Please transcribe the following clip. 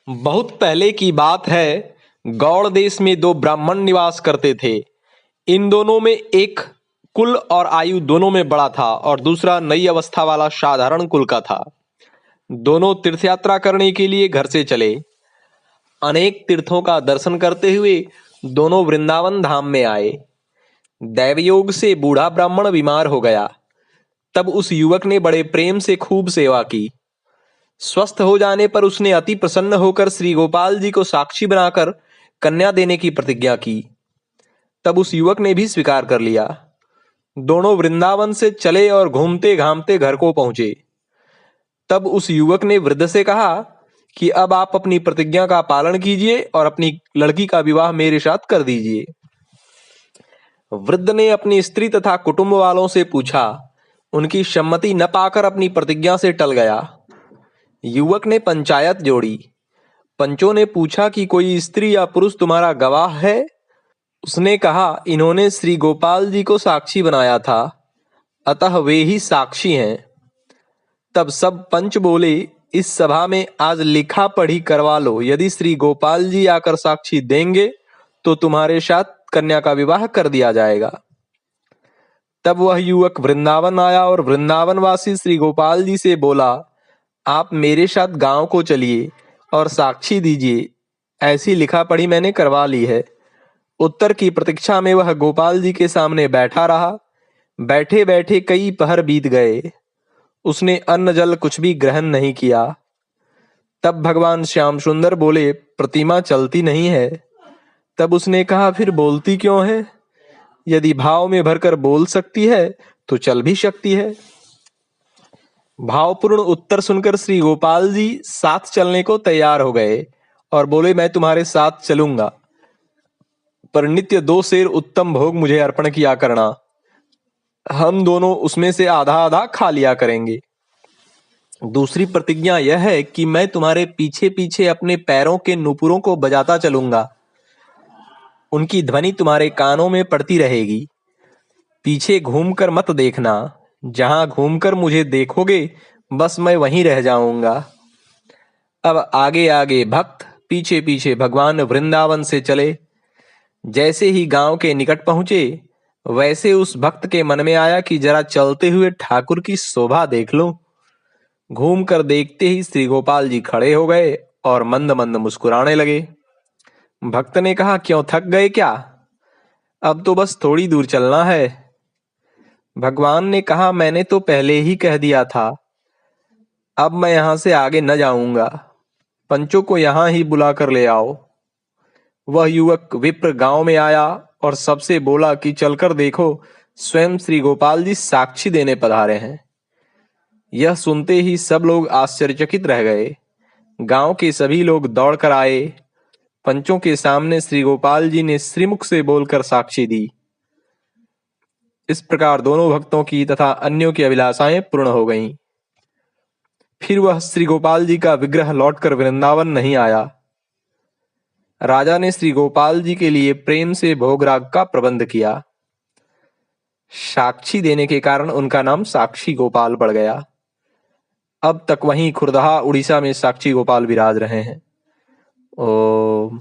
बहुत पहले की बात है। गौड़ देश में दो ब्राह्मण निवास करते थे। इन दोनों में एक कुल और आयु दोनों में बड़ा था और दूसरा नई अवस्था वाला साधारण कुल का था। दोनों तीर्थयात्रा करने के लिए घर से चले। अनेक तीर्थों का दर्शन करते हुए दोनों वृंदावन धाम में आए। दैवयोग से बूढ़ा ब्राह्मण बीमार हो गया। तब उस युवक ने बड़े प्रेम से खूब सेवा की। स्वस्थ हो जाने पर उसने अति प्रसन्न होकर श्री गोपाल जी को साक्षी बनाकर कन्या देने की प्रतिज्ञा की। तब उस युवक ने भी स्वीकार कर लिया। दोनों वृंदावन से चले और घूमते घामते घर को पहुंचे। तब उस युवक ने वृद्ध से कहा कि अब आप अपनी प्रतिज्ञा का पालन कीजिए और अपनी लड़की का विवाह मेरे साथ कर दीजिए। वृद्ध ने अपनी स्त्री तथा कुटुंब वालों से पूछा। उनकी सम्मति न पाकर अपनी प्रतिज्ञा से टल गया। युवक ने पंचायत जोड़ी। पंचों ने पूछा कि कोई स्त्री या पुरुष तुम्हारा गवाह है? उसने कहा, इन्होंने श्री गोपाल जी को साक्षी बनाया था, अतः वे ही साक्षी हैं। तब सब पंच बोले, इस सभा में आज लिखा पढ़ी करवा लो। यदि श्री गोपाल जी आकर साक्षी देंगे तो तुम्हारे साथ कन्या का विवाह कर दिया जाएगा। तब वह युवक वृंदावन आया और वृंदावन वासी श्री गोपाल जी से बोला, आप मेरे साथ गांव को चलिए और साक्षी दीजिए। ऐसी लिखा पढ़ी मैंने करवा ली है। उत्तर की प्रतीक्षा में वह गोपाल जी के सामने बैठा रहा। बैठे बैठे कई पहर बीत गए। उसने अन्न जल कुछ भी ग्रहण नहीं किया। तब भगवान श्याम सुंदर बोले, प्रतिमा चलती नहीं है। तब उसने कहा, फिर बोलती क्यों है? यदि भाव में भरकर बोल सकती है तो चल भी सकती है। भावपूर्ण उत्तर सुनकर श्री गोपाल जी साथ चलने को तैयार हो गए और बोले, मैं तुम्हारे साथ चलूंगा, पर नित्य 2 सेर उत्तम भोग मुझे अर्पण किया करना। हम दोनों उसमें से आधा आधा खा लिया करेंगे। दूसरी प्रतिज्ञा यह है कि मैं तुम्हारे पीछे पीछे अपने पैरों के नुपुरों को बजाता चलूंगा। उनकी ध्वनि तुम्हारे कानों में पड़ती रहेगी। पीछे घूमकर मत देखना। जहां घूमकर मुझे देखोगे बस मैं वहीं रह जाऊंगा। अब आगे आगे भक्त, पीछे पीछे भगवान वृंदावन से चले। जैसे ही गांव के निकट पहुंचे, वैसे उस भक्त के मन में आया कि जरा चलते हुए ठाकुर की शोभा देख लो। घूमकर देखते ही श्री गोपाल जी खड़े हो गए और मंद मंद मुस्कुराने लगे। भक्त ने कहा, क्यों थक गए क्या? अब तो बस थोड़ी दूर चलना है। भगवान ने कहा, मैंने तो पहले ही कह दिया था, अब मैं यहां से आगे न जाऊंगा। पंचों को यहां ही बुला कर ले आओ। वह युवक विप्र गांव में आया और सबसे बोला कि चलकर देखो, स्वयं श्री गोपाल जी साक्षी देने पधारे हैं। यह सुनते ही सब लोग आश्चर्यचकित रह गए। गांव के सभी लोग दौड़कर आए। पंचों के सामने श्री गोपाल जी ने श्रीमुख से बोलकर साक्षी दी। इस प्रकार दोनों भक्तों की तथा अन्यों की अभिलाषाएं पूर्ण हो गईं। फिर वह श्री गोपाल जी का विग्रह लौटकर वृंदावन नहीं आया। राजा ने श्री गोपाल जी के लिए प्रेम से भोगराग का प्रबंध किया। साक्षी देने के कारण उनका नाम साक्षी गोपाल पड़ गया। अब तक वहीं खुरदहा उड़ीसा में साक्षी गोपाल विराज रहे हैं। ओम।